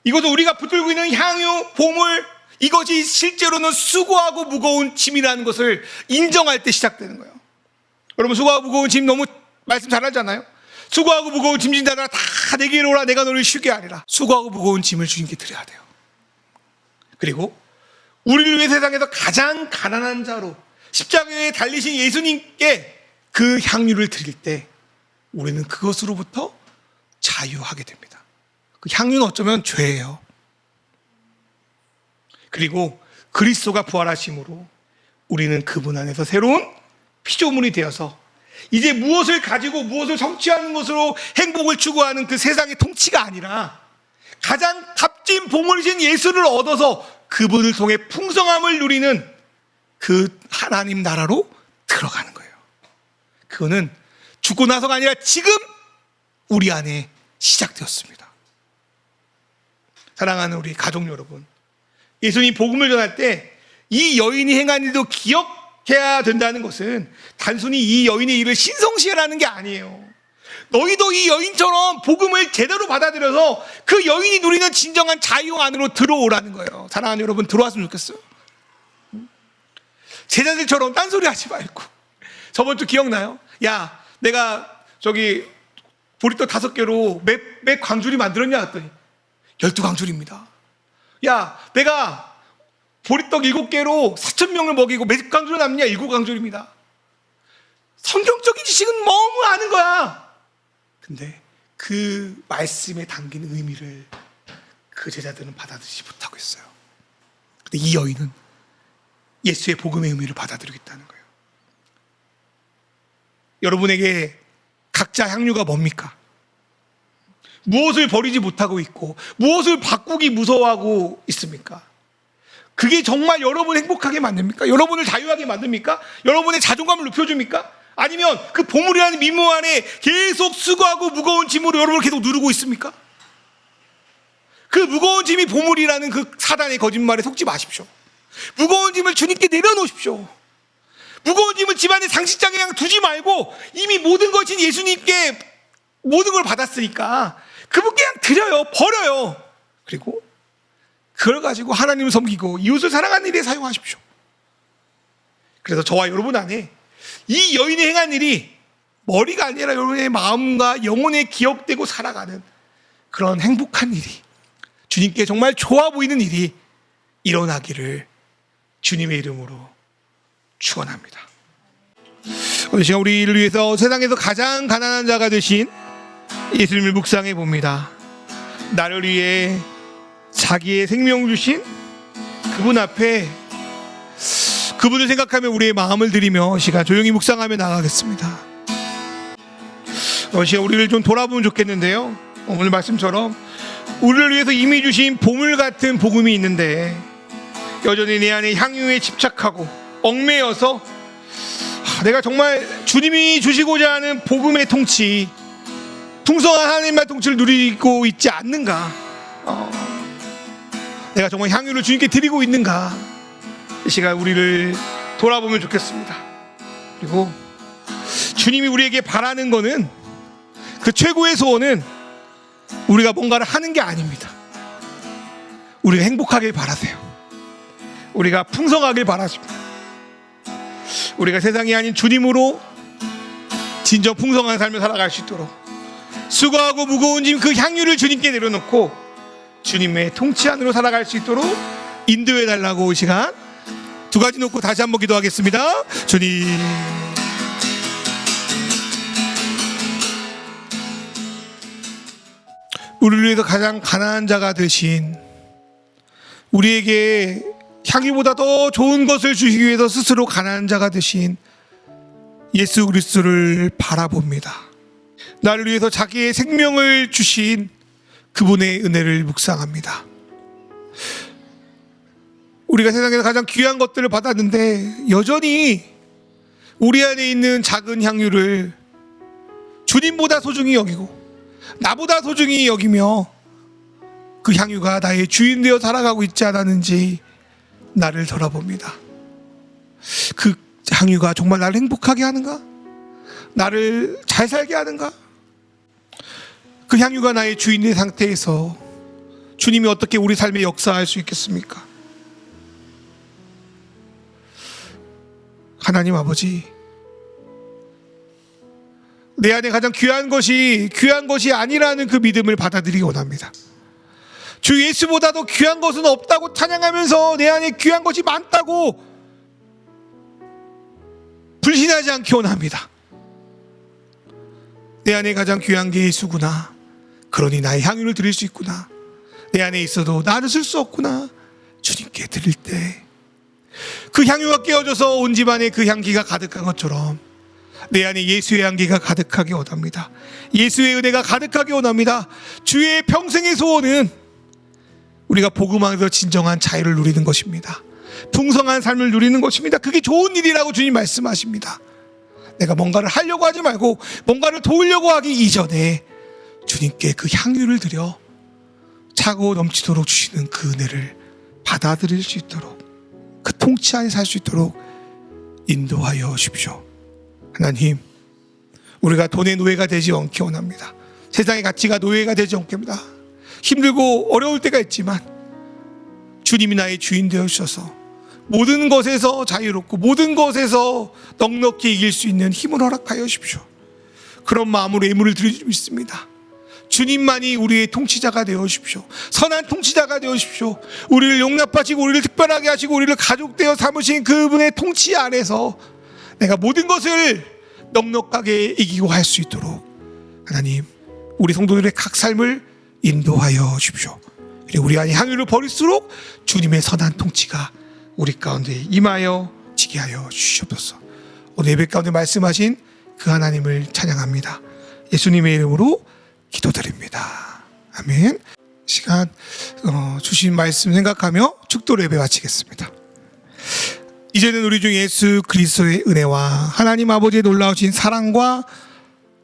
이것은 우리가 붙들고 있는 향유, 보물, 이것이 실제로는 수고하고 무거운 짐이라는 것을 인정할 때 시작되는 거예요. 여러분, 수고하고 무거운 짐 너무 말씀 잘하잖아요. 수고하고 무거운 짐진 자들아 다 내게로 오라, 내가 너를 쉬게 하리라. 수고하고 무거운 짐을 주님께 드려야 돼요. 그리고 우리를 위해 세상에서 가장 가난한 자로 십자가에 달리신 예수님께 그 향유를 드릴 때 우리는 그것으로부터 자유하게 됩니다. 그 향유는 어쩌면 죄예요. 그리고 그리스도가 부활하심으로 우리는 그분 안에서 새로운 피조물이 되어서 이제 무엇을 가지고 무엇을 성취하는 것으로 행복을 추구하는 그 세상의 통치가 아니라 가장 값진 보물이신 예수를 얻어서 그분을 통해 풍성함을 누리는 그 하나님 나라로 들어가는 거예요. 그거는 죽고 나서가 아니라 지금 우리 안에 시작되었습니다. 사랑하는 우리 가족 여러분, 예수님 복음을 전할 때 이 여인이 행한 일도 기억해야 된다는 것은 단순히 이 여인의 일을 신성시하라는 게 아니에요. 너희도 이 여인처럼 복음을 제대로 받아들여서 그 여인이 누리는 진정한 자유 안으로 들어오라는 거예요. 사랑하는 여러분, 들어왔으면 좋겠어요. 제자들처럼 딴소리 하지 말고. 저번 주 기억나요? 야, 내가 보리떡 5개로 몇 광줄이 만들었냐 했더니 12광줄입니다. 야, 내가 보리떡 7개로 4,000명을 먹이고 몇 광줄 남냐? 7광줄입니다. 성경적인 지식은 너무 아는 거야. 근데 그 말씀에 담긴 의미를 그 제자들은 받아들이지 못하고 있어요. 근데 이 여인은 예수의 복음의 의미를 받아들이고 있다는 거예요. 여러분에게 각자 향유가 뭡니까? 무엇을 버리지 못하고 있고 무엇을 바꾸기 무서워하고 있습니까? 그게 정말 여러분을 행복하게 만듭니까? 여러분을 자유하게 만듭니까? 여러분의 자존감을 높여줍니까? 아니면 그 보물이라는 미모 안에 계속 수고하고 무거운 짐으로 여러분을 계속 누르고 있습니까? 그 무거운 짐이 보물이라는 그 사단의 거짓말에 속지 마십시오. 무거운 짐을 주님께 내려놓으십시오. 무거운 짐을 집안의 상식장에 그냥 두지 말고 이미 모든 것인 예수님께 모든 걸 받았으니까 그분께 그냥 드려요. 버려요. 그리고 그걸 가지고 하나님을 섬기고 이웃을 사랑하는 일에 사용하십시오. 그래서 저와 여러분 안에 이 여인이 행한 일이 머리가 아니라 여러분의 마음과 영혼에 기억되고 살아가는 그런 행복한 일이, 주님께 정말 좋아 보이는 일이 일어나기를 주님의 이름으로 축원합니다. 오늘 시간 우리를 위해서 세상에서 가장 가난한 자가 되신 예수님을 묵상해 봅니다. 나를 위해 자기의 생명 주신 그분 앞에 그분을 생각하며 우리의 마음을 드리며 시간 조용히 묵상하며 나가겠습니다. 시간 우리를 좀 돌아보면 좋겠는데요, 오늘 말씀처럼 우리를 위해서 이미 주신 보물 같은 복음이 있는데 여전히 내 안에 향유에 집착하고 얽매여서 내가 정말 주님이 주시고자 하는 복음의 통치, 풍성한 하나님의 통치를 누리고 있지 않는가, 내가 정말 향유를 주님께 드리고 있는가, 이 시간 우리를 돌아보면 좋겠습니다. 그리고 주님이 우리에게 바라는 거는, 그 최고의 소원은 우리가 뭔가를 하는 게 아닙니다. 우리가 행복하길 바라세요. 우리가 풍성하길 바라십니다. 우리가 세상이 아닌 주님으로 진정 풍성한 삶을 살아갈 수 있도록 수고하고 무거운 짐 그 향유를 주님께 내려놓고 주님의 통치 안으로 살아갈 수 있도록 인도해 달라고 이 시간 두 가지 놓고 다시 한번 기도하겠습니다. 주님, 우리를 위해서 가장 가난한 자가 되신, 우리에게 향유보다 더 좋은 것을 주시기 위해서 스스로 가난한 자가 되신 예수 그리스도를 바라봅니다. 나를 위해서 자기의 생명을 주신 그분의 은혜를 묵상합니다. 우리가 세상에서 가장 귀한 것들을 받았는데 여전히 우리 안에 있는 작은 향유를 주님보다 소중히 여기고 나보다 소중히 여기며 그 향유가 나의 주인 되어 살아가고 있지 않았는지 나를 돌아봅니다. 그 향유가 정말 나를 행복하게 하는가? 나를 잘 살게 하는가? 그 향유가 나의 주인의 상태에서 주님이 어떻게 우리 삶에 역사할 수 있겠습니까? 하나님 아버지, 내 안에 가장 귀한 것이 아니라는 그 믿음을 받아들이기 원합니다. 주 예수보다도 귀한 것은 없다고 찬양하면서 내 안에 귀한 것이 많다고 불신하지 않기 원합니다. 내 안에 가장 귀한 게 예수구나. 그러니 나의 향유를 드릴 수 있구나. 내 안에 있어도 나를 쓸 수 없구나. 주님께 드릴 때 그 향유가 깨어져서 온 집안에 그 향기가 가득한 것처럼 내 안에 예수의 향기가 가득하게 원합니다. 예수의 은혜가 가득하게 원합니다. 주의 평생의 소원은 우리가 복음 안에서 진정한 자유를 누리는 것입니다. 풍성한 삶을 누리는 것입니다. 그게 좋은 일이라고 주님 말씀하십니다. 내가 뭔가를 하려고 하지 말고 뭔가를 도우려고 하기 이전에 주님께 그 향유를 드려 차고 넘치도록 주시는 그 은혜를 받아들일 수 있도록, 그 통치 안에 살 수 있도록 인도하여 주십시오. 하나님, 우리가 돈의 노예가 되지 않기 원합니다. 세상의 가치가 노예가 되지 않게 합니다. 힘들고 어려울 때가 있지만 주님이 나의 주인 되어 주셔서 모든 것에서 자유롭고 모든 것에서 넉넉히 이길 수 있는 힘을 허락하여 주십시오. 그런 마음으로 예물을 드리고 있습니다. 주님만이 우리의 통치자가 되어 주십시오. 선한 통치자가 되어 주십시오. 우리를 용납하시고 우리를 특별하게 하시고 우리를 가족되어 삼으신 그분의 통치 안에서 내가 모든 것을 넉넉하게 이기고 할 수 있도록 하나님, 우리 성도들의 각 삶을 인도하여 주십시오. 그리고 우리 안에 향유를 버릴수록 주님의 선한 통치가 우리 가운데 임하여 지게 하여 주시옵소서. 오늘 예배 가운데 말씀하신 그 하나님을 찬양합니다. 예수님의 이름으로 기도드립니다. 아멘. 시간 주신 말씀 생각하며 축도로 예배 마치겠습니다. 이제는 우리 중 예수 그리스도의 은혜와 하나님 아버지의 놀라우신 사랑과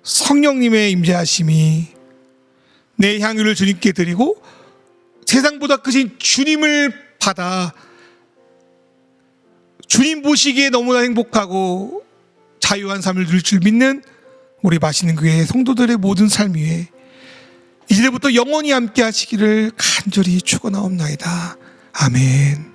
성령님의 임재하심이 내 향유를 주님께 드리고 세상보다 크신 주님을 받아 주님 보시기에 너무나 행복하고 자유한 삶을 누릴 줄 믿는 우리 마시는 교회 성도들의 모든 삶 위에 이제부터 영원히 함께 하시기를 간절히 축원하옵나이다. 아멘.